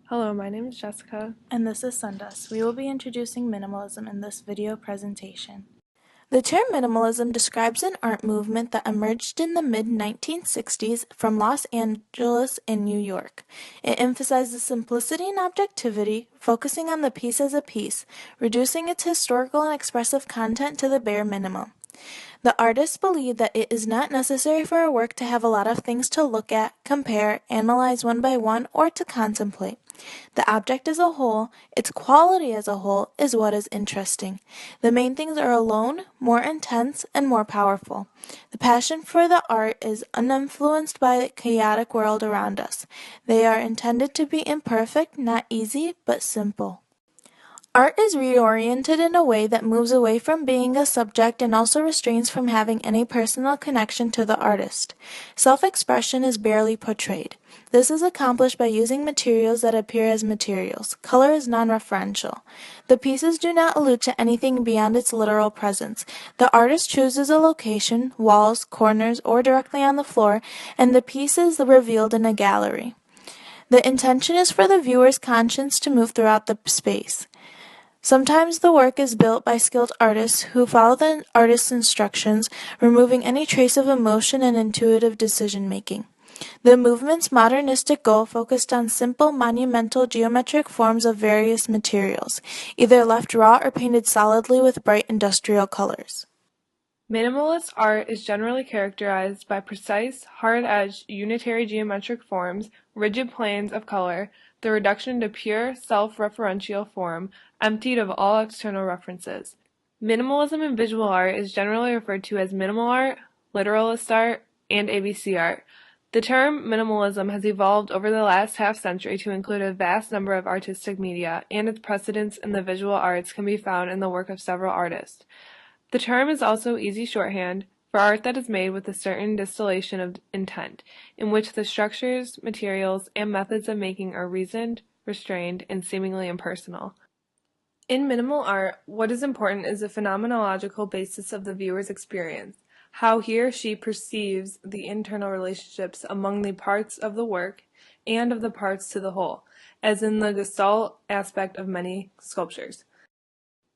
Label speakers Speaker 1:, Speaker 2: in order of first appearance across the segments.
Speaker 1: Hello, my name is Jessica.
Speaker 2: And this is Sundas. We will be introducing minimalism in this video presentation. The term minimalism describes an art movement that emerged in the mid-1960s from Los Angeles and New York. It emphasizes simplicity and objectivity, focusing on the piece as a piece, reducing its historical and expressive content to the bare minimum. The artists believe that it is not necessary for a work to have a lot of things to look at, compare, analyze one by one, or to contemplate. The object as a whole, its quality as a whole, is what is interesting. The main things are alone, more intense, and more powerful. The passion for the art is uninfluenced by the chaotic world around us. They are intended to be imperfect, not easy, but simple. Art is reoriented in a way that moves away from being a subject and also restrains from having any personal connection to the artist. Self-expression is barely portrayed. This is accomplished by using materials that appear as materials. Color is non-referential. The pieces do not allude to anything beyond its literal presence. The artist chooses a location, walls, corners, or directly on the floor, and the piece is revealed in a gallery. The intention is for the viewer's conscience to move throughout the space. Sometimes the work is built by skilled artists who follow the artist's instructions, removing any trace of emotion and intuitive decision-making. The movement's modernistic goal focused on simple, monumental geometric forms of various materials, either left raw or painted solidly with bright industrial colors.
Speaker 1: Minimalist art is generally characterized by precise, hard-edged, unitary geometric forms, rigid planes of color, the reduction to pure, self-referential form, emptied of all external references. Minimalism in visual art is generally referred to as minimal art, literalist art, and ABC art. The term minimalism has evolved over the last half-century to include a vast number of artistic media, and its precedents in the visual arts can be found in the work of several artists. The term is also easy shorthand for art that is made with a certain distillation of intent, in which the structures, materials, and methods of making are reasoned, restrained, and seemingly impersonal. In minimal art, what is important is the phenomenological basis of the viewer's experience, how he or she perceives the internal relationships among the parts of the work and of the parts to the whole, as in the gestalt aspect of many sculptures.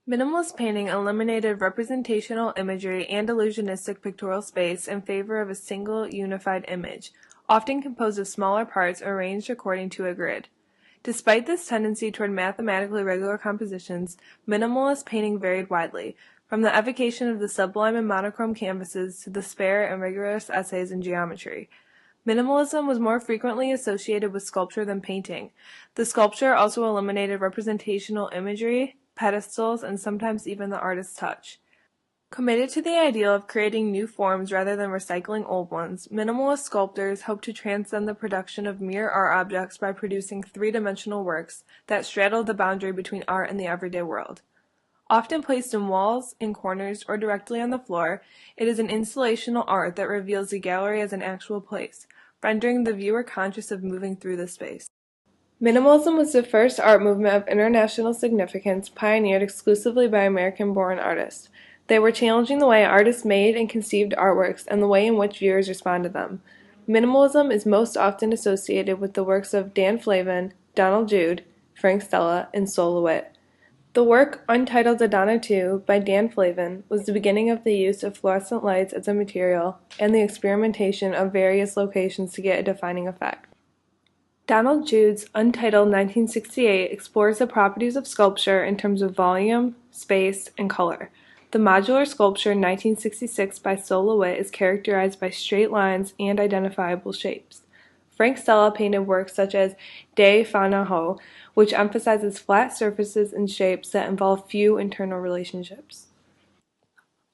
Speaker 1: Minimalist painting eliminated representational imagery and illusionistic pictorial space in favor of a single, unified image, often composed of smaller parts arranged according to a grid. Despite this tendency toward mathematically regular compositions, minimalist painting varied widely, from the evocation of the sublime and monochrome canvases to the spare and rigorous essays in geometry. Minimalism was more frequently associated with sculpture than painting. The sculpture also eliminated representational imagery, pedestals, and sometimes even the artist's touch. Committed to the ideal of creating new forms rather than recycling old ones, minimalist sculptors hope to transcend the production of mere art objects by producing three-dimensional works that straddle the boundary between art and the everyday world. Often placed in walls, in corners, or directly on the floor, it is an installational art that reveals the gallery as an actual place, rendering the viewer conscious of moving through the space. Minimalism was the first art movement of international significance pioneered exclusively by American-born artists. They were challenging the way artists made and conceived artworks and the way in which viewers respond to them. Minimalism is most often associated with the works of Dan Flavin, Donald Jude, Frank Stella, and Sol LeWitt. The work, untitled Adana II, by Dan Flavin, was the beginning of the use of fluorescent lights as a material and the experimentation of various locations to get a defining effect. Donald Jude's untitled 1968 explores the properties of sculpture in terms of volume, space, and color. The modular sculpture 1966 by Sol LeWitt is characterized by straight lines and identifiable shapes. Frank Stella painted works such as De Fana Ho, which emphasizes flat surfaces and shapes that involve few internal relationships.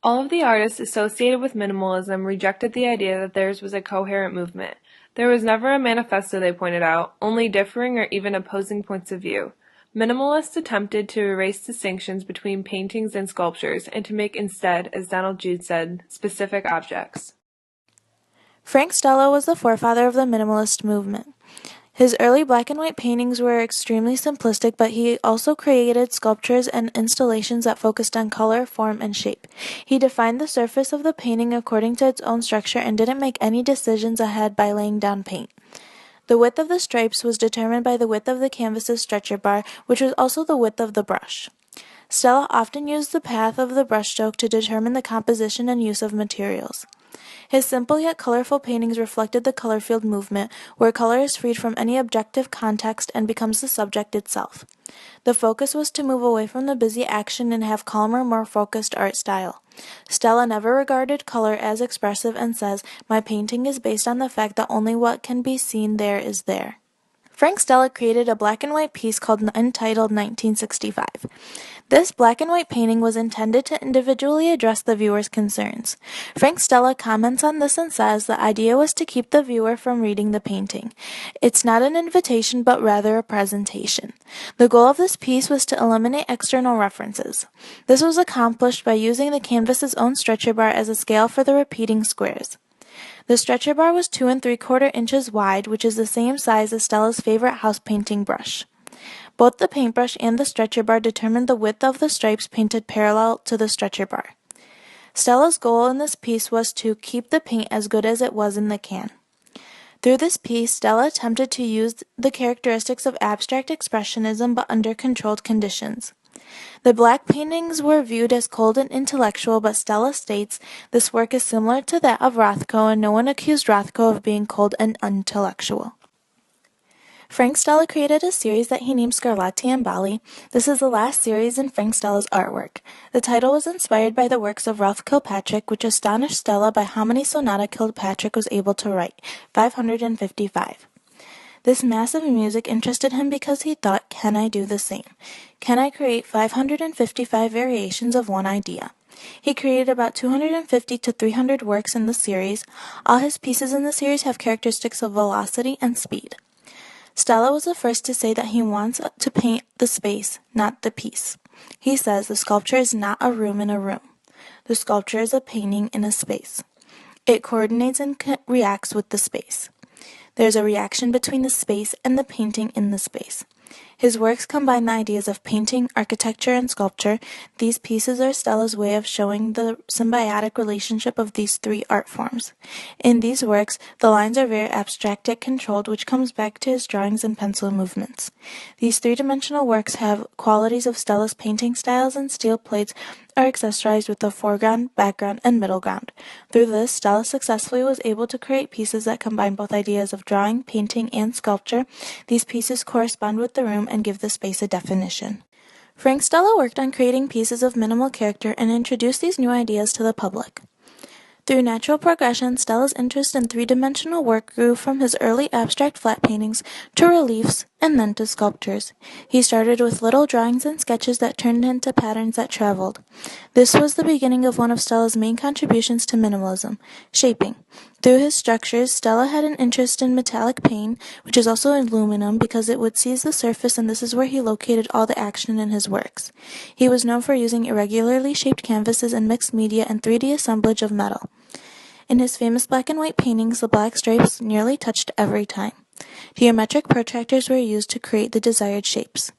Speaker 1: All of the artists associated with minimalism rejected the idea that theirs was a coherent movement. There was never a manifesto, they pointed out, only differing or even opposing points of view. Minimalists attempted to erase distinctions between paintings and sculptures and to make instead, as Donald Jude said, specific objects.
Speaker 2: Frank Stella was the forefather of the minimalist movement. His early black and white paintings were extremely simplistic, but he also created sculptures and installations that focused on color, form, and shape. He defined the surface of the painting according to its own structure and didn't make any decisions ahead by laying down paint. The width of the stripes was determined by the width of the canvas's stretcher bar, which was also the width of the brush. Stella often used the path of the brushstroke to determine the composition and use of materials. His simple yet colorful paintings reflected the color field movement, where color is freed from any objective context and becomes the subject itself. The focus was to move away from the busy action and have calmer, more focused art style. Stella never regarded color as expressive and says, "My painting is based on the fact that only what can be seen there is there." Frank Stella created a black and white piece called entitled 1965. This black and white painting was intended to individually address the viewer's concerns. Frank Stella comments on this and says the idea was to keep the viewer from reading the painting. It's not an invitation but rather a presentation. The goal of this piece was to eliminate external references. This was accomplished by using the canvas's own stretcher bar as a scale for the repeating squares. The stretcher bar was 2 3/4 inches wide, which is the same size as Stella's favorite house painting brush. Both the paintbrush and the stretcher bar determined the width of the stripes painted parallel to the stretcher bar. Stella's goal in this piece was to keep the paint as good as it was in the can. Through this piece, Stella attempted to use the characteristics of abstract expressionism but under controlled conditions. The black paintings were viewed as cold and intellectual, but Stella states this work is similar to that of Rothko, and no one accused Rothko of being cold and intellectual. Frank Stella created a series that he named Scarlatti and Bali. This is the last series in Frank Stella's artwork. The title was inspired by the works of Ralph Kilpatrick, which astonished Stella by how many sonata Kilpatrick was able to write, 555. This massive music interested him because he thought, can I do the same? Can I create 555 variations of one idea? He created about 250 to 300 works in the series. All his pieces in the series have characteristics of velocity and speed. Stella was the first to say that he wants to paint the space, not the piece. He says the sculpture is not a room in a room. The sculpture is a painting in a space. It coordinates and reacts with the space. There's a reaction between the space and the painting in the space. His works combine the ideas of painting, architecture, and sculpture. These pieces are Stella's way of showing the symbiotic relationship of these three art forms. In these works, the lines are very abstract yet controlled, which comes back to his drawings and pencil movements. These three-dimensional works have qualities of Stella's painting styles, and steel plates are accessorized with the foreground, background, and middle ground. Through this, Stella successfully was able to create pieces that combine both ideas of drawing, painting, and sculpture. These pieces correspond with the room and give the space a definition. Frank Stella worked on creating pieces of minimal character and introduced these new ideas to the public. Through natural progression, Stella's interest in three-dimensional work grew from his early abstract flat paintings to reliefs and then to sculptures. He started with little drawings and sketches that turned into patterns that traveled. This was the beginning of one of Stella's main contributions to minimalism, shaping. Through his structures, Stella had an interest in metallic paint, which is also aluminum because it would seize the surface, and this is where he located all the action in his works. He was known for using irregularly shaped canvases and mixed media and 3D assemblage of metal. In his famous black and white paintings, the black stripes nearly touched every time. Geometric protractors were used to create the desired shapes.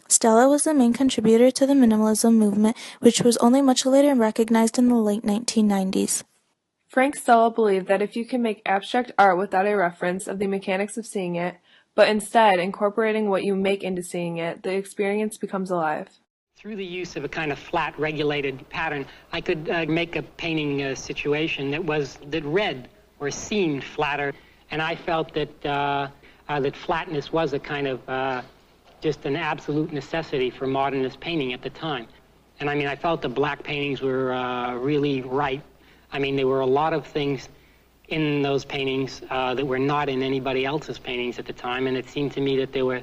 Speaker 2: Stella was the main contributor to the minimalism movement, which was only much later recognized in the late 1990s.
Speaker 1: Frank Stella believed that if you can make abstract art without a reference of the mechanics of seeing it, but instead incorporating what you make into seeing it, the experience becomes alive.
Speaker 3: Through the use of a kind of flat, regulated pattern, I could make a painting situation that read or seemed flatter, and I felt that that flatness was a kind of just an absolute necessity for modernist painting at the time. And I mean, I felt the black paintings were really right. I mean, there were a lot of things in those paintings that were not in anybody else's paintings at the time, and it seemed to me that there were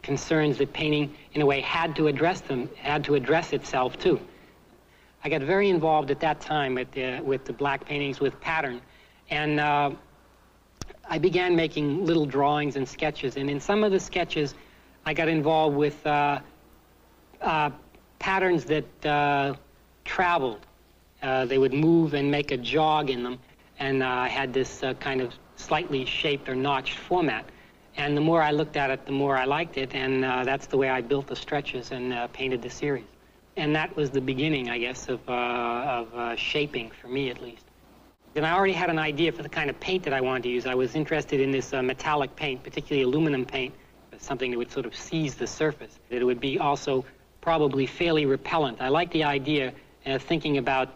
Speaker 3: concerns that painting, in a way, had to address itself, too. I got very involved at that time with the black paintings with pattern, and I began making little drawings and sketches, and in some of the sketches, I got involved with patterns that traveled. They would move and make a jog in them, and I had this kind of slightly shaped or notched format. And the more I looked at it, the more I liked it, and that's the way I built the stretches and painted the series. And that was the beginning, I guess, of shaping, for me at least. Then I already had an idea for the kind of paint that I wanted to use. I was interested in this metallic paint, particularly aluminum paint, something that would sort of seize the surface, that it would be also probably fairly repellent. I like the idea, thinking about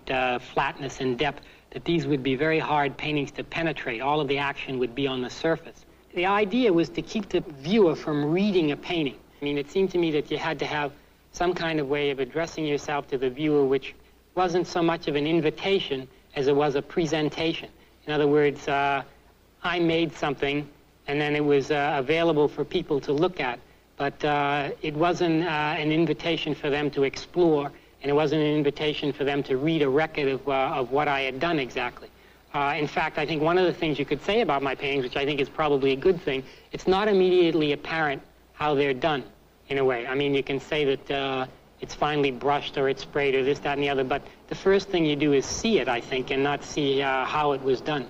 Speaker 3: flatness and depth, that these would be very hard paintings to penetrate. All of the action would be on the surface. The idea was to keep the viewer from reading a painting. I mean, it seemed to me that you had to have some kind of way of addressing yourself to the viewer which wasn't so much of an invitation as it was a presentation. In other words, I made something and then it was available for people to look at, but it wasn't an invitation for them to explore, and it wasn't an invitation for them to read a record of what I had done exactly. In fact, I think one of the things you could say about my paintings, which I think is probably a good thing, it's not immediately apparent how they're done, in a way. I mean, you can say that it's finely brushed or it's sprayed or this, that, and the other, but the first thing you do is see it, I think, and not see how it was done.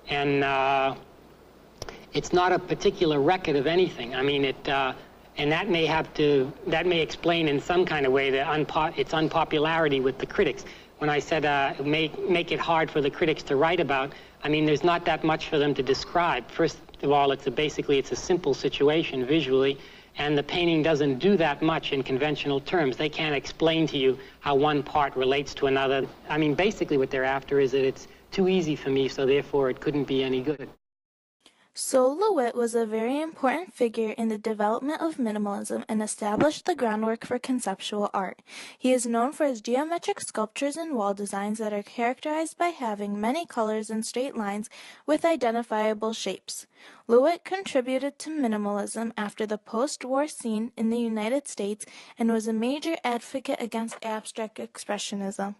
Speaker 3: And it's not a particular record of anything. I mean, and that may explain in some kind of way its unpopularity with the critics. When I said make it hard for the critics to write about, I mean, there's not that much for them to describe. First of all, basically it's a simple situation visually, and the painting doesn't do that much in conventional terms. They can't explain to you how one part relates to another. I mean, basically what they're after is that it's too easy for me, so therefore it couldn't be any good.
Speaker 2: Sol LeWitt was a very important figure in the development of minimalism and established the groundwork for conceptual art. He is known for his geometric sculptures and wall designs that are characterized by having many colors and straight lines with identifiable shapes. LeWitt contributed to minimalism after the post-war scene in the United States and was a major advocate against abstract expressionism.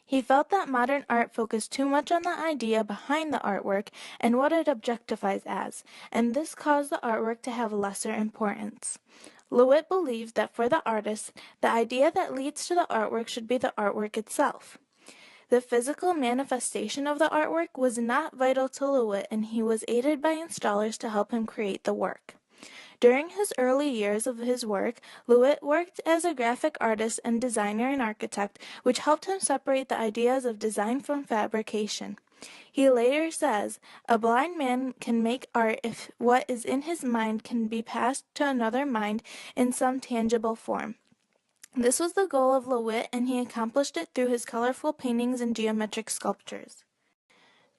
Speaker 2: He felt that modern art focused too much on the idea behind the artwork and what it objectifies as, and this caused the artwork to have lesser importance. LeWitt believed that for the artist, the idea that leads to the artwork should be the artwork itself. The physical manifestation of the artwork was not vital to LeWitt, and he was aided by installers to help him create the work. During his early years of his work, LeWitt worked as a graphic artist and designer and architect, which helped him separate the ideas of design from fabrication. He later says, "A blind man can make art if what is in his mind can be passed to another mind in some tangible form." This was the goal of LeWitt, and he accomplished it through his colorful paintings and geometric sculptures.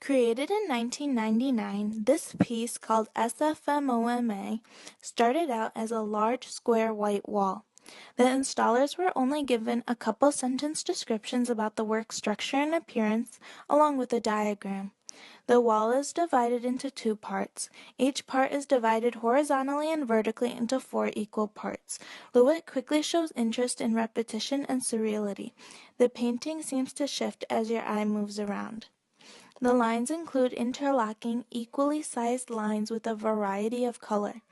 Speaker 2: Created in 1999, this piece, called SFMOMA, started out as a large square white wall. The installers were only given a couple sentence descriptions about the work's structure and appearance, along with a diagram. The wall is divided into two parts. Each part is divided horizontally and vertically into 4 equal parts. LeWitt quickly shows interest in repetition and surreality. The painting seems to shift as your eye moves around. The lines include interlocking, equally sized lines with a variety of color.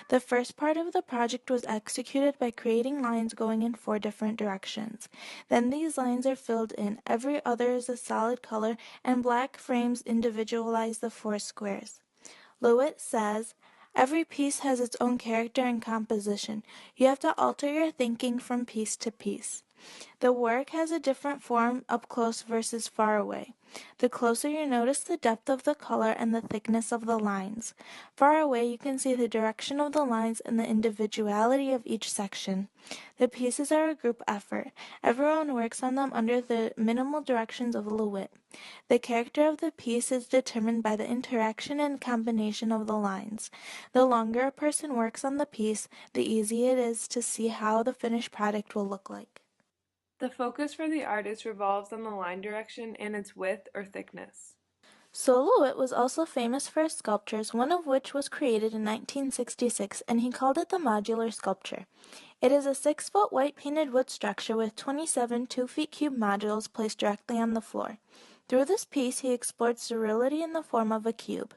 Speaker 2: The first part of the project was executed by creating lines going in 4 different directions. Then these lines are filled in. Every other is a solid color, and black frames individualize the 4 squares. LeWitt says, "Every piece has its own character and composition. You have to alter your thinking from piece to piece. The work has a different form up close versus far away. The closer you notice the depth of the color and the thickness of the lines. Far away you can see the direction of the lines and the individuality of each section. The pieces are a group effort. Everyone works on them under the minimal directions of LeWitt. The character of the piece is determined by the interaction and combination of the lines. The longer a person works on the piece, the easier it is to see how the finished product will look like."
Speaker 1: The focus for the artist revolves on the line direction and its width or thickness.
Speaker 2: Sol LeWitt was also famous for his sculptures, one of which was created in 1966, and he called it the modular sculpture. It is a 6-foot white painted wood structure with 27 2-foot cube modules placed directly on the floor. Through this piece, he explored surreality in the form of a cube.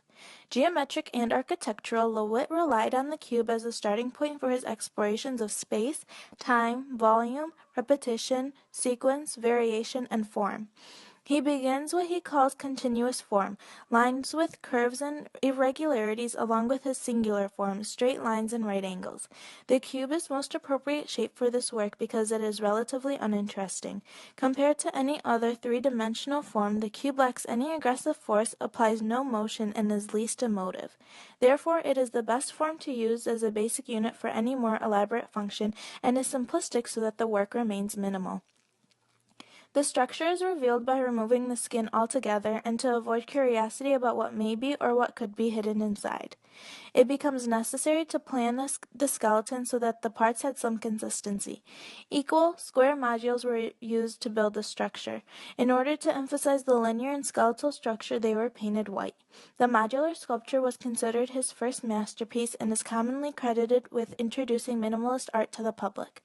Speaker 2: Geometric and architectural, LeWitt relied on the cube as a starting point for his explorations of space, time, volume, repetition, sequence, variation, and form. He begins what he calls continuous form, lines with curves and irregularities along with his singular form, straight lines and right angles. The cube is most appropriate shape for this work because it is relatively uninteresting. Compared to any other three-dimensional form, the cube lacks any aggressive force, applies no motion, and is least emotive. Therefore, it is the best form to use as a basic unit for any more elaborate function and is simplistic so that the work remains minimal. The structure is revealed by removing the skin altogether and to avoid curiosity about what may be or what could be hidden inside. It becomes necessary to plan the skeleton so that the parts had some consistency. Equal, square modules were used to build the structure. In order to emphasize the linear and skeletal structure, they were painted white. The modular sculpture was considered his first masterpiece and is commonly credited with introducing minimalist art to the public.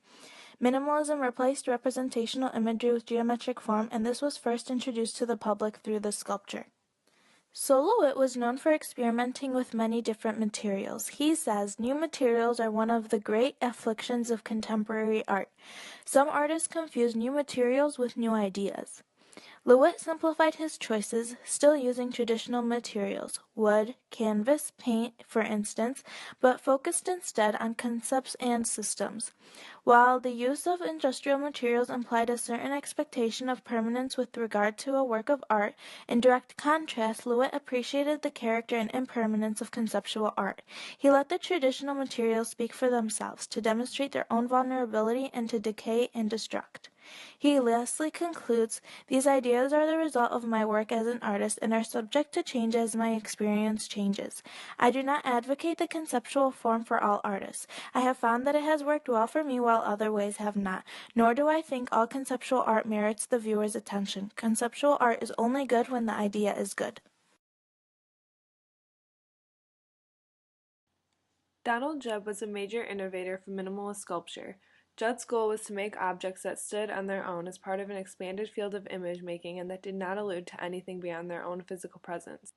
Speaker 2: Minimalism replaced representational imagery with geometric form, and this was first introduced to the public through the sculpture. Solowit was known for experimenting with many different materials. He says, "New materials are one of the great afflictions of contemporary art. Some artists confuse new materials with new ideas." Lewitt simplified his choices, still using traditional materials, wood, canvas, paint, for instance, but focused instead on concepts and systems. While the use of industrial materials implied a certain expectation of permanence with regard to a work of art, in direct contrast, Lewitt appreciated the character and impermanence of conceptual art. He let the traditional materials speak for themselves, to demonstrate their own vulnerability and to decay and destruct. He lastly concludes, "These ideas are the result of my work as an artist and are subject to change as my experience changes. I do not advocate the conceptual form for all artists. I have found that it has worked well for me while other ways have not. Nor do I think all conceptual art merits the viewer's attention. Conceptual art is only good when the idea is good."
Speaker 1: Donald Judd was a major innovator for minimalist sculpture. Judd's goal was to make objects that stood on their own as part of an expanded field of image making and that did not allude to anything beyond their own physical presence.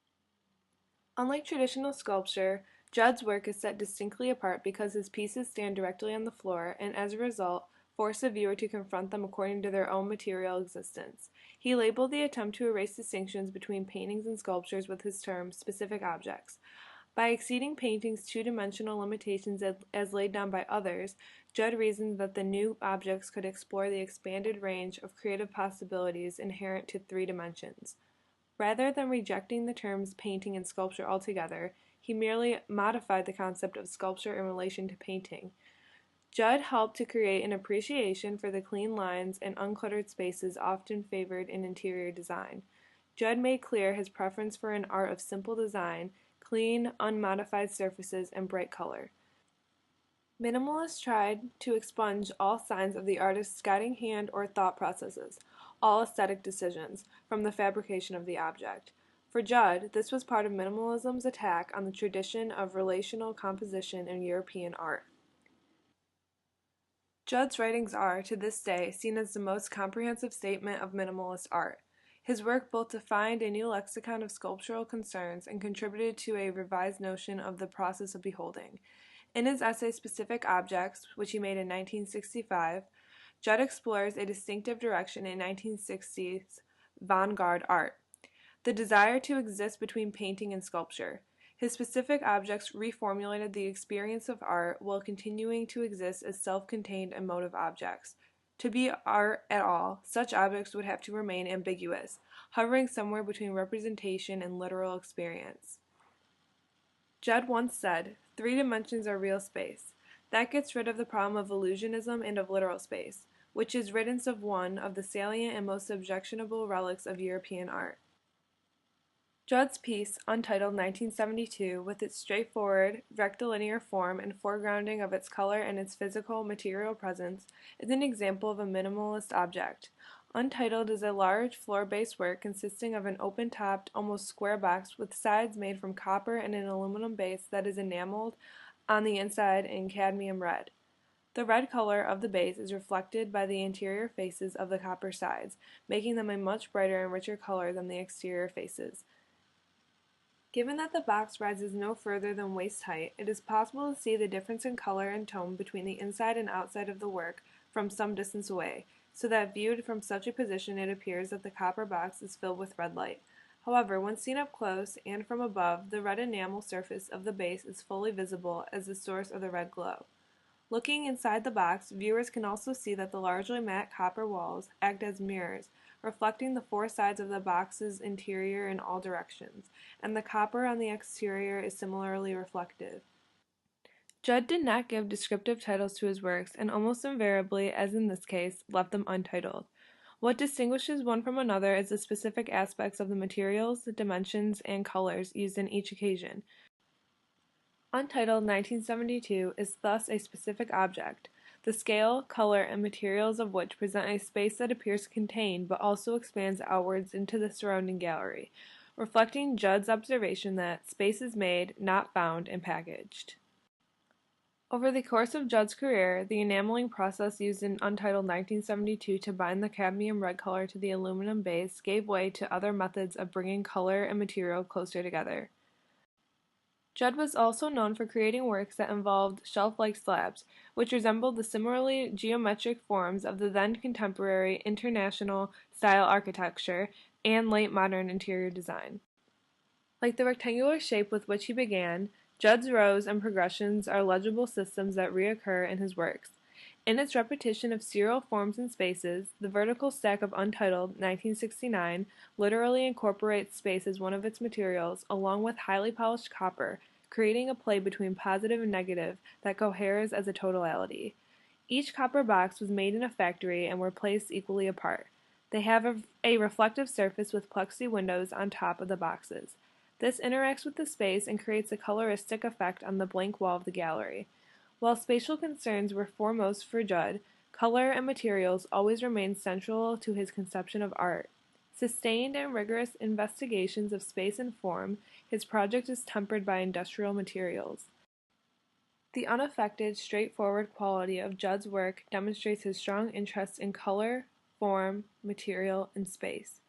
Speaker 1: Unlike traditional sculpture, Judd's work is set distinctly apart because his pieces stand directly on the floor and, as a result, force the viewer to confront them according to their own material existence. He labeled the attempt to erase distinctions between paintings and sculptures with his term, specific objects. By exceeding painting's two-dimensional limitations as laid down by others, Judd reasoned that the new objects could explore the expanded range of creative possibilities inherent to three dimensions. Rather than rejecting the terms painting and sculpture altogether, he merely modified the concept of sculpture in relation to painting. Judd helped to create an appreciation for the clean lines and uncluttered spaces often favored in interior design. Judd made clear his preference for an art of simple design, clean, unmodified surfaces, and bright color. Minimalists tried to expunge all signs of the artist's guiding hand or thought processes, all aesthetic decisions, from the fabrication of the object. For Judd, this was part of minimalism's attack on the tradition of relational composition in European art. Judd's writings are, to this day, seen as the most comprehensive statement of minimalist art. His work both defined a new lexicon of sculptural concerns and contributed to a revised notion of the process of beholding. In his essay Specific Objects, which he made in 1965, Judd explores a distinctive direction in 1960s avant-garde art, the desire to exist between painting and sculpture. His specific objects reformulated the experience of art while continuing to exist as self-contained emotive objects. To be art at all, such objects would have to remain ambiguous, hovering somewhere between representation and literal experience. Judd once said, "Three dimensions are real space. That gets rid of the problem of illusionism and of literal space, which is riddance of one of the salient and most objectionable relics of European art." Judd's piece, untitled 1972, with its straightforward, rectilinear form and foregrounding of its color and its physical, material presence, is an example of a minimalist object. Untitled is a large, floor-based work consisting of an open-topped, almost square box with sides made from copper and an aluminum base that is enameled on the inside in cadmium red. The red color of the base is reflected by the interior faces of the copper sides, making them a much brighter and richer color than the exterior faces. Given that the box rises no further than waist height, it is possible to see the difference in color and tone between the inside and outside of the work from some distance away, so that viewed from such a position it appears that the copper box is filled with red light. However, when seen up close and from above, the red enamel surface of the base is fully visible as the source of the red glow. Looking inside the box, viewers can also see that the largely matte copper walls act as mirrors, reflecting the four sides of the box's interior in all directions, and the copper on the exterior is similarly reflective. Judd did not give descriptive titles to his works, and almost invariably, as in this case, left them untitled. What distinguishes one from another is the specific aspects of the materials, dimensions, and colors used in each occasion. Untitled 1972 is thus a specific object, the scale, color, and materials of which present a space that appears to contain but also expands outwards into the surrounding gallery, reflecting Judd's observation that space is made, not found and packaged. Over the course of Judd's career, the enameling process used in Untitled 1972 to bind the cadmium red color to the aluminum base gave way to other methods of bringing color and material closer together. Judd was also known for creating works that involved shelf-like slabs, which resembled the similarly geometric forms of the then-contemporary international-style architecture and late modern interior design. Like the rectangular shape with which he began, Judd's rows and progressions are legible systems that reoccur in his works. In its repetition of serial forms and spaces, the vertical stack of Untitled 1969 literally incorporates space as one of its materials, along with highly polished copper, creating a play between positive and negative that coheres as a totality. Each copper box was made in a factory and were placed equally apart. They have a reflective surface with plexi windows on top of the boxes. This interacts with the space and creates a coloristic effect on the blank wall of the gallery. While spatial concerns were foremost for Judd, color and materials always remained central to his conception of art. Sustained and rigorous investigations of space and form, his project is tempered by industrial materials. The unaffected, straightforward quality of Judd's work demonstrates his strong interest in color, form, material, and space.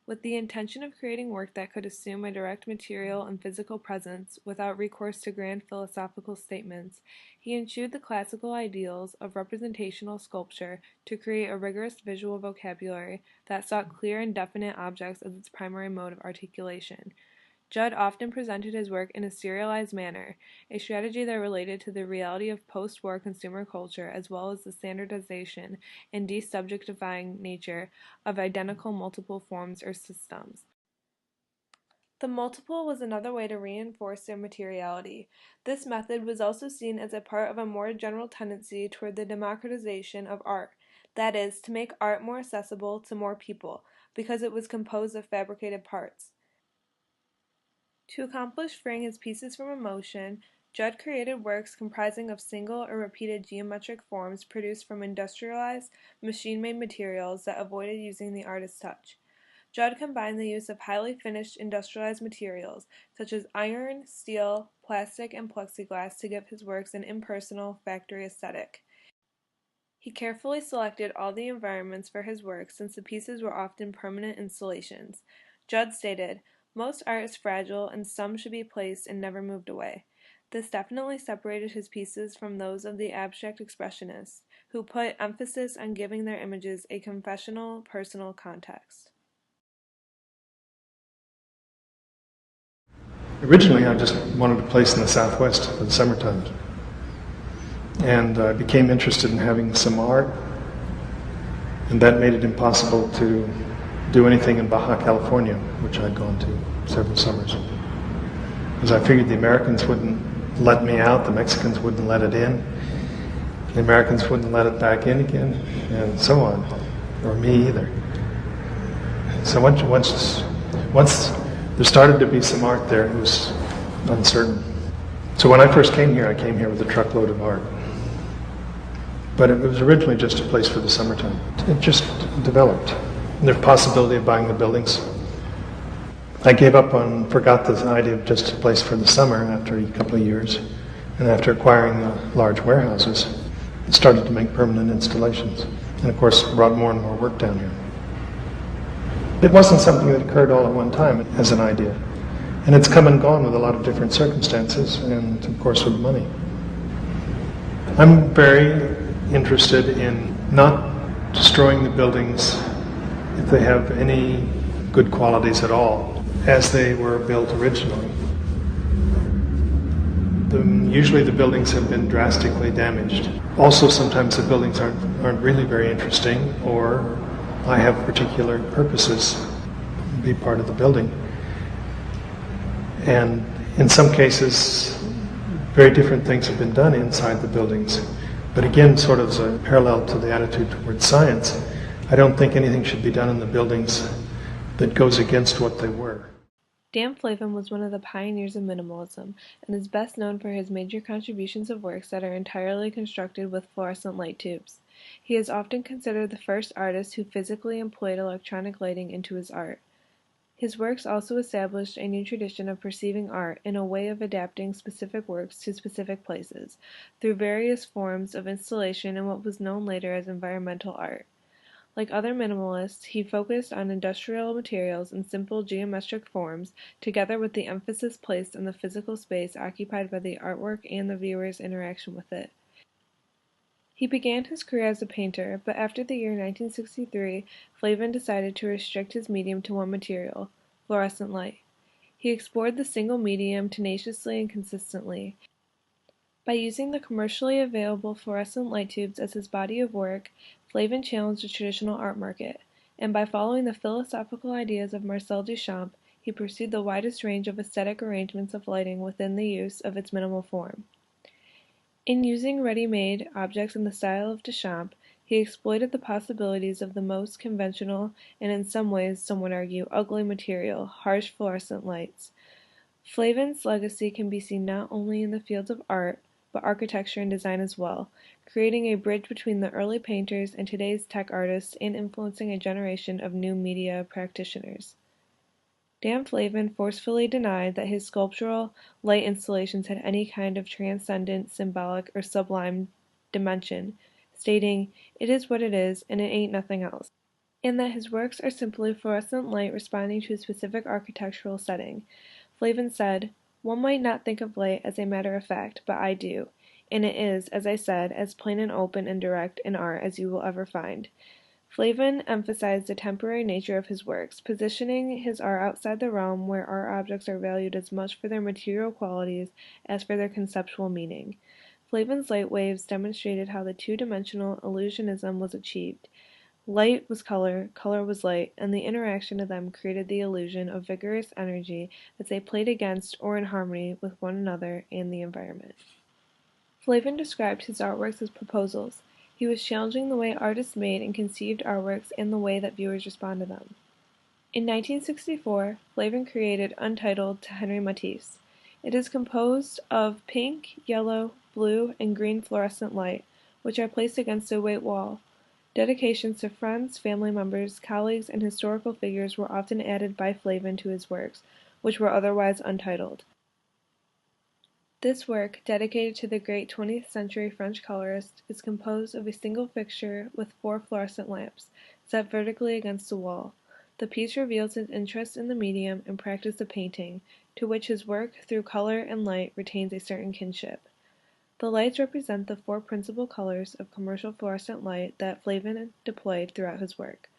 Speaker 1: With the intention of creating work that could assume a direct material and physical presence without recourse to grand philosophical statements, he eschewed the classical ideals of representational sculpture to create a rigorous visual vocabulary that sought clear and definite objects as its primary mode of articulation. Judd often presented his work in a serialized manner, a strategy that related to the reality of post-war consumer culture as well as the standardization and desubjectifying nature of identical multiple forms or systems. The multiple was another way to reinforce their materiality. This method was also seen as a part of a more general tendency toward the democratization of art, that is, to make art more accessible to more people, because it was composed of fabricated parts. To accomplish freeing his pieces from emotion, Judd created works comprising of single or repeated geometric forms produced from industrialized, machine-made materials that avoided using the artist's touch. Judd combined the use of highly finished industrialized materials, such as iron, steel, plastic, and plexiglass to give his works an impersonal, factory aesthetic. He carefully selected all the environments for his works since the pieces were often permanent installations. Judd stated, "Most art is fragile and some should be placed and never moved away." This definitely separated his pieces from those of the abstract expressionists, who put emphasis on giving their images a confessional, personal context.
Speaker 4: Originally, I just wanted a place in the Southwest for the summertime. And I became interested in having some art, and that made it impossible to do anything in Baja California, which I'd gone to several summers. Because I figured the Americans wouldn't let me out, the Mexicans wouldn't let it in, the Americans wouldn't let it back in again, and so on, or me either. So once there started to be some art there, it was uncertain. So when I first came here, I came here with a truckload of art. But it was originally just a place for the summertime. It just developed. And the possibility of buying the buildings. I forgot this idea of just a place for the summer after a couple of years. And after acquiring large warehouses, started to make permanent installations. And of course, brought more and more work down here. It wasn't something that occurred all at one time as an idea. And it's come and gone with a lot of different circumstances, and of course with money. I'm very interested in not destroying the buildings, if they have any good qualities at all, as they were built originally. Usually the buildings have been drastically damaged. Also, sometimes the buildings aren't really very interesting, or I have particular purposes to be part of the building. And in some cases, very different things have been done inside the buildings. But again, sort of as a parallel to the attitude towards science, I don't think anything should be done in the buildings that goes against what they were.
Speaker 1: Dan Flavin was one of the pioneers of minimalism, and is best known for his major contributions of works that are entirely constructed with fluorescent light tubes. He is often considered the first artist who physically employed electronic lighting into his art. His works also established a new tradition of perceiving art in a way of adapting specific works to specific places, through various forms of installation in what was known later as environmental art. Like other minimalists, he focused on industrial materials and simple geometric forms, together with the emphasis placed on the physical space occupied by the artwork and the viewer's interaction with it. He began his career as a painter, but after the year 1963, Flavin decided to restrict his medium to one material, fluorescent light. He explored the single medium tenaciously and consistently. By using the commercially available fluorescent light tubes as his body of work, Flavin challenged the traditional art market, and by following the philosophical ideas of Marcel Duchamp, he pursued the widest range of aesthetic arrangements of lighting within the use of its minimal form. In using ready-made objects in the style of Duchamp, he exploited the possibilities of the most conventional and in some ways, some would argue, ugly material, harsh fluorescent lights. Flavin's legacy can be seen not only in the fields of art, but architecture and design as well, creating a bridge between the early painters and today's tech artists and influencing a generation of new media practitioners. Dan Flavin forcefully denied that his sculptural light installations had any kind of transcendent, symbolic, or sublime dimension, stating, "It is what it is, and it ain't nothing else," and that his works are simply fluorescent light responding to a specific architectural setting. Flavin said, "One might not think of light as a matter of fact, but I do, and it is, as I said, as plain and open and direct in art as you will ever find." Flavin emphasized the temporary nature of his works, positioning his art outside the realm where art objects are valued as much for their material qualities as for their conceptual meaning. Flavin's light waves demonstrated how the two-dimensional illusionism was achieved. Light was color, color was light, and the interaction of them created the illusion of vigorous energy as they played against or in harmony with one another and the environment. Flavin described his artworks as proposals. He was challenging the way artists made and conceived artworks and the way that viewers respond to them. In 1964, Flavin created Untitled to Henri Matisse. It is composed of pink, yellow, blue, and green fluorescent light, which are placed against a white wall. Dedications to friends, family members, colleagues, and historical figures were often added by Flavin to his works, which were otherwise untitled. This work, dedicated to the great 20th century French colorist, is composed of a single fixture with 4 fluorescent lamps, set vertically against the wall. The piece reveals his interest in the medium and practice of painting, to which his work, through color and light, retains a certain kinship. The lights represent the 4 principal colors of commercial fluorescent light that Flavin deployed throughout his work.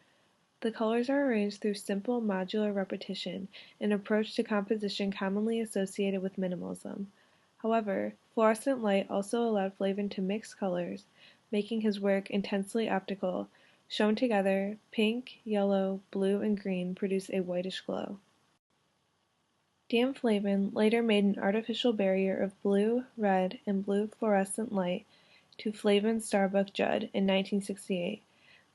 Speaker 1: The colors are arranged through simple modular repetition, an approach to composition commonly associated with minimalism. However, fluorescent light also allowed Flavin to mix colors, making his work intensely optical. Shown together, pink, yellow, blue, and green produce a whitish glow. Dan Flavin later made an artificial barrier of blue, red, and blue fluorescent light to Flavin's Starbuck Judd in 1968.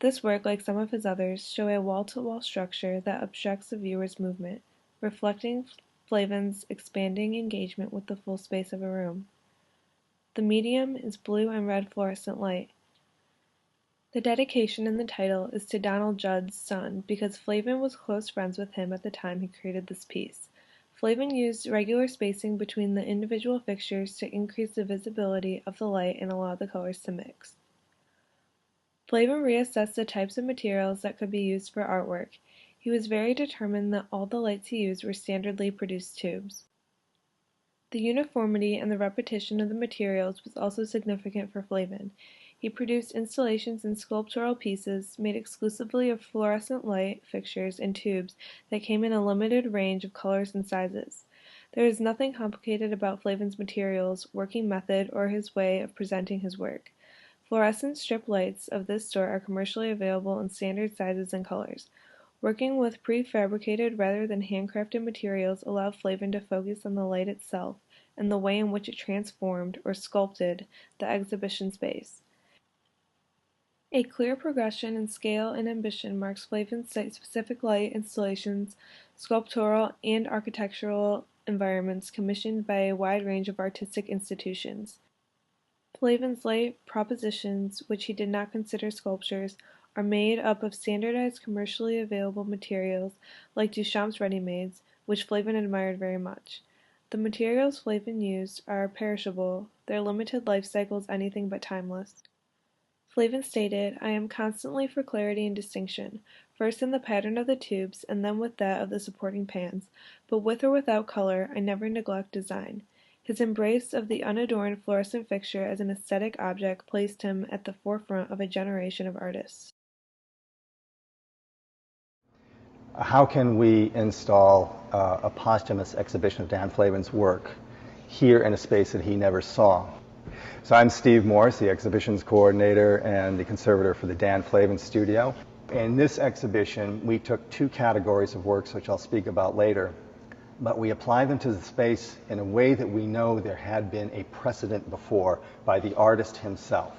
Speaker 1: This work, like some of his others, show a wall-to-wall structure that obstructs the viewer's movement, reflecting Flavin's expanding engagement with the full space of a room. The medium is blue and red fluorescent light. The dedication in the title is to Donald Judd's son because Flavin was close friends with him at the time he created this piece. Flavin used regular spacing between the individual fixtures to increase the visibility of the light and allow the colors to mix. Flavin reassessed the types of materials that could be used for artwork. He was very determined that all the lights he used were standardly produced tubes. The uniformity and the repetition of the materials was also significant for Flavin. He produced installations and sculptural pieces made exclusively of fluorescent light fixtures and tubes that came in a limited range of colors and sizes. There is nothing complicated about Flavin's materials, working method, or his way of presenting his work. Fluorescent strip lights of this sort are commercially available in standard sizes and colors. Working with prefabricated rather than handcrafted materials allowed Flavin to focus on the light itself and the way in which it transformed, or sculpted, the exhibition space. A clear progression in scale and ambition marks Flavin's site-specific light installations, sculptural and architectural environments commissioned by a wide range of artistic institutions. Flavin's light propositions, which he did not consider sculptures, are made up of standardized commercially available materials like Duchamp's ready-mades, which Flavin admired very much. The materials Flavin used are perishable, their limited life cycle is anything but timeless. Flavin stated, "I am constantly for clarity and distinction, first in the pattern of the tubes and then with that of the supporting pans, but with or without color I never neglect design." His embrace of the unadorned fluorescent fixture as an aesthetic object placed him at the forefront of a generation of artists.
Speaker 5: How can we install a posthumous exhibition of Dan Flavin's work here in a space that he never saw? So I'm Steve Morse, the exhibitions coordinator and the conservator for the Dan Flavin Studio. In this exhibition, we took two categories of works, which I'll speak about later, but we applied them to the space in a way that we know there had been a precedent before by the artist himself.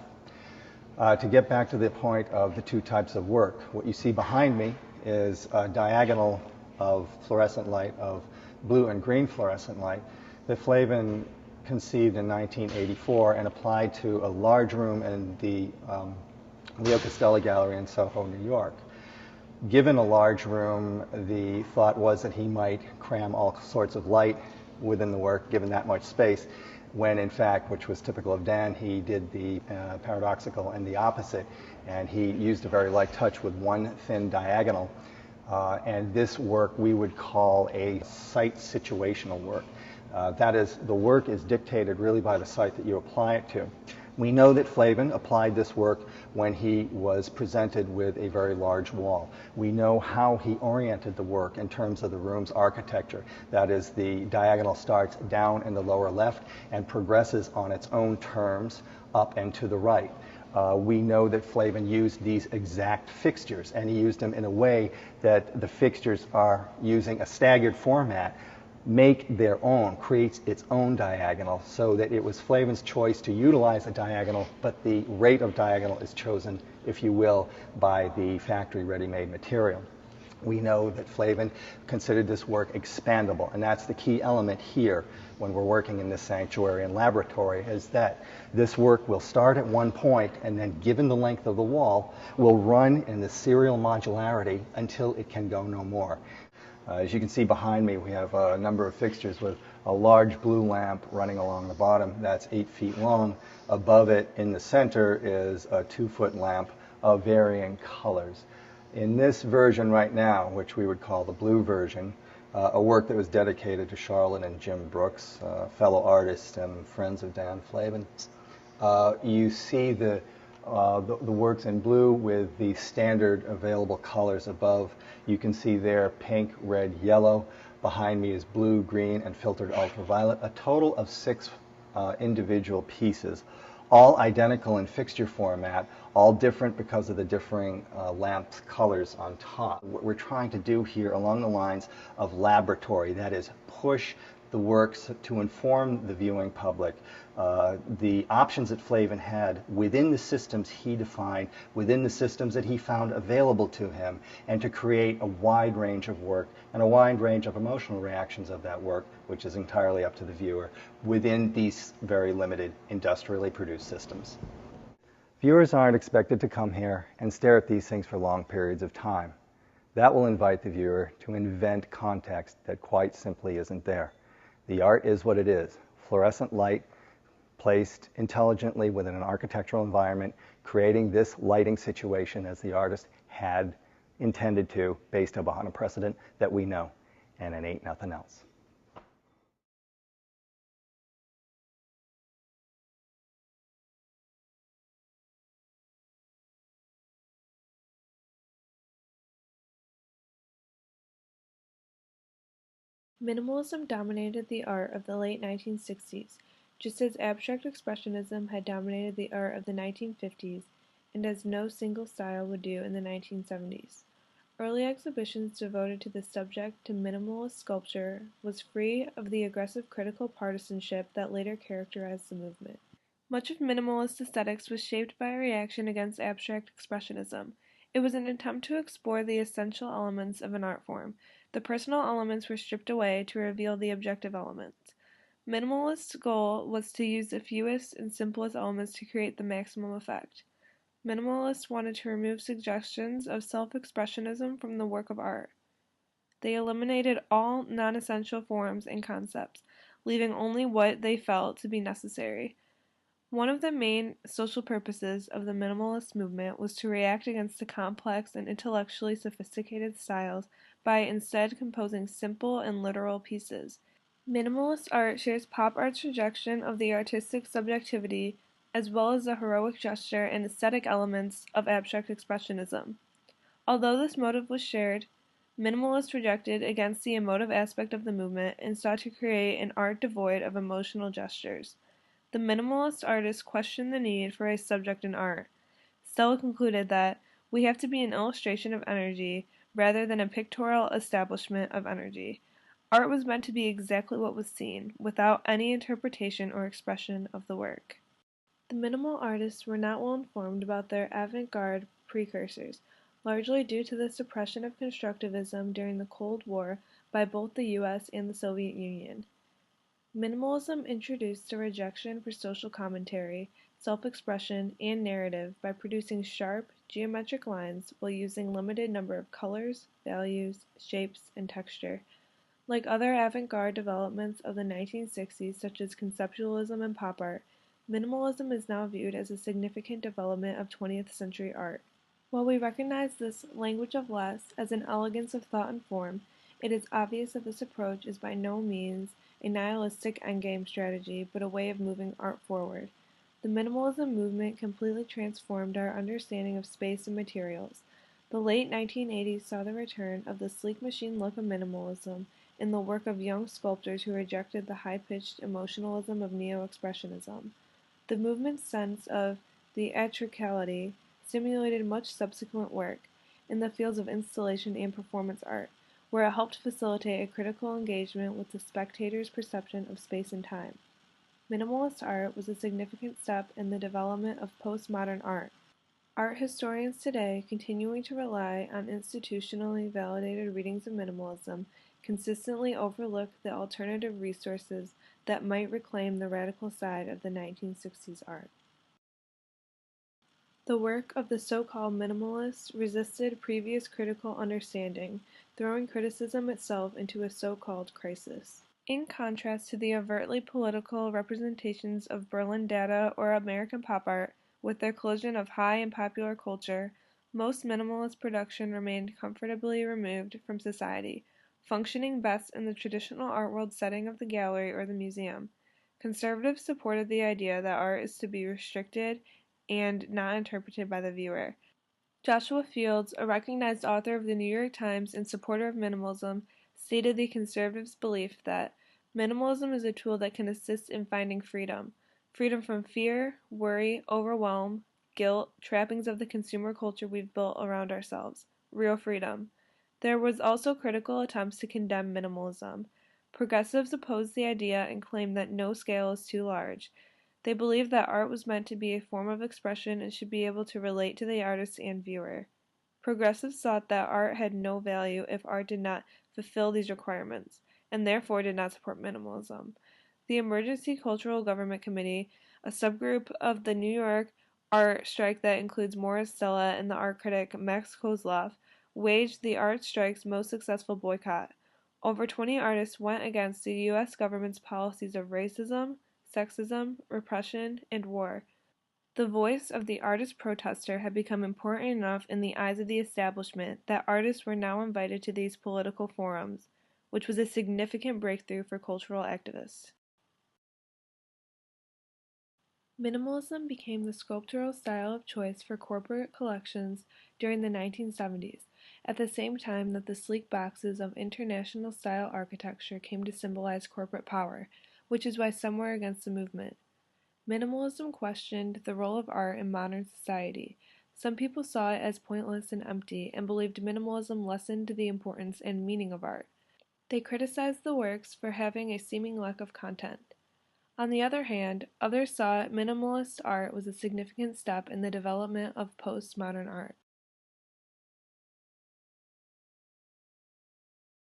Speaker 5: To get back to the point of the two types of work, what you see behind me is a diagonal of fluorescent light, of blue and green fluorescent light, that Flavin conceived in 1984 and applied to a large room in the Leo Castelli Gallery in Soho, New York. Given a large room, the thought was that he might cram all sorts of light within the work, given that much space, when in fact, which was typical of Dan, he did the paradoxical and the opposite, and he used a very light touch with one thin diagonal. And this work we would call a site situational work. That is, the work is dictated really by the site that you apply it to. We know that Flavin applied this work when he was presented with a very large wall. We know how he oriented the work in terms of the room's architecture. That is, the diagonal starts down in the lower left and progresses on its own terms up and to the right. We know that Flavin used these exact fixtures, and he used them in a way that the fixtures are using a staggered format, make their own, creates its own diagonal, so that it was Flavin's choice to utilize a diagonal, but the rate of diagonal is chosen, if you will, by the factory ready-made material. We know that Flavin considered this work expandable, and that's the key element here when we're working in this sanctuary and laboratory, is that this work will start at one point and then, given the length of the wall, will run in the serial modularity until it can go no more. As you can see behind me, we have a number of fixtures with a large blue lamp running along the bottom that's 8 feet long. Above it in the center is a 2-foot lamp of varying colors. In this version right now, which we would call the blue version, a work that was dedicated to Charlotte and Jim Brooks, fellow artists and friends of Dan Flavin, you see the works in blue with the standard available colors above. You can see there pink, red, yellow. Behind me is blue, green, and filtered ultraviolet. A total of 6 individual pieces, all identical in fixture format, all different because of the differing lamp colors on top. What we're trying to do here along the lines of laboratory, that is, push the works to inform the viewing public, the options that Flavin had within the systems he defined, within the systems that he found available to him, and to create a wide range of work and a wide range of emotional reactions of that work, which is entirely up to the viewer, within these very limited industrially produced systems. Viewers aren't expected to come here and stare at these things for long periods of time. That will invite the viewer to invent context that quite simply isn't there. The art is what it is, fluorescent light placed intelligently within an architectural environment, creating this lighting situation as the artist had intended to, based upon a precedent that we know, and it ain't nothing else.
Speaker 1: Minimalism dominated the art of the late 1960s, just as abstract expressionism had dominated the art of the 1950s, and as no single style would do in the 1970s. Early exhibitions devoted to the subject to minimalist sculpture was free of the aggressive critical partisanship that later characterized the movement. Much of minimalist aesthetics was shaped by a reaction against abstract expressionism. It was an attempt to explore the essential elements of an art form. The personal elements were stripped away to reveal the objective elements. Minimalist's goal was to use the fewest and simplest elements to create the maximum effect. Minimalists wanted to remove suggestions of self-expressionism from the work of art. They eliminated all non-essential forms and concepts, leaving only what they felt to be necessary. One of the main social purposes of the minimalist movement was to react against the complex and intellectually sophisticated styles by instead composing simple and literal pieces. Minimalist art shares pop art's rejection of the artistic subjectivity as well as the heroic gesture and aesthetic elements of abstract expressionism. Although this motive was shared, minimalists rejected against the emotive aspect of the movement and sought to create an art devoid of emotional gestures. The minimalist artist questioned the need for a subject in art. Stella concluded that we have to be an illustration of energy rather than a pictorial establishment of energy. Art was meant to be exactly what was seen, without any interpretation or expression of the work. The minimal artists were not well informed about their avant-garde precursors, largely due to the suppression of constructivism during the Cold War by both the US and the Soviet Union. Minimalism introduced a rejection for social commentary, self-expression, and narrative by producing sharp, geometric lines while using limited number of colors, values, shapes, and texture. Like other avant-garde developments of the 1960s such as conceptualism and pop art, minimalism is now viewed as a significant development of 20th century art. While we recognize this language of less as an elegance of thought and form, it is obvious that this approach is by no means a nihilistic endgame strategy, but a way of moving art forward. The minimalism movement completely transformed our understanding of space and materials. The late 1980s saw the return of the sleek machine look of minimalism in the work of young sculptors who rejected the high-pitched emotionalism of neo-expressionism. The movement's sense of theatricality stimulated much subsequent work in the fields of installation and performance art, where it helped facilitate a critical engagement with the spectator's perception of space and time. Minimalist art was a significant step in the development of postmodern art. Art historians today, continuing to rely on institutionally validated readings of minimalism, consistently overlook the alternative resources that might reclaim the radical side of the 1960s art. The work of the so-called minimalists resisted previous critical understanding, throwing criticism itself into a so-called crisis. In contrast to the overtly political representations of Berlin Dada or American pop art, with their collision of high and popular culture, most minimalist production remained comfortably removed from society, functioning best in the traditional art world setting of the gallery or the museum. Conservatives supported the idea that art is to be restricted and not interpreted by the viewer. Joshua Fields, a recognized author of the New York Times and supporter of minimalism, stated the conservatives' belief that minimalism is a tool that can assist in finding freedom. Freedom from fear, worry, overwhelm, guilt, trappings of the consumer culture we've built around ourselves. Real freedom. There was also critical attempts to condemn minimalism. Progressives opposed the idea and claimed that no scale is too large. They believed that art was meant to be a form of expression and should be able to relate to the artist and viewer. Progressives thought that art had no value if art did not fulfill these requirements, and therefore did not support minimalism. The Emergency Cultural Government Committee, a subgroup of the New York art strike that includes Morris Stella and the art critic Max Kozloff, waged the art strike's most successful boycott. Over 20 artists went against the U.S. government's policies of racism, sexism, repression, and war. The voice of the artist protester had become important enough in the eyes of the establishment that artists were now invited to these political forums, which was a significant breakthrough for cultural activists. Minimalism became the sculptural style of choice for corporate collections during the 1970s, at the same time that the sleek boxes of international-style architecture came to symbolize corporate power, which is why some were against the movement. Minimalism questioned the role of art in modern society. Some people saw it as pointless and empty, and believed minimalism lessened the importance and meaning of art. They criticized the works for having a seeming lack of content. On the other hand, others saw minimalist art was a significant step in the development of postmodern art.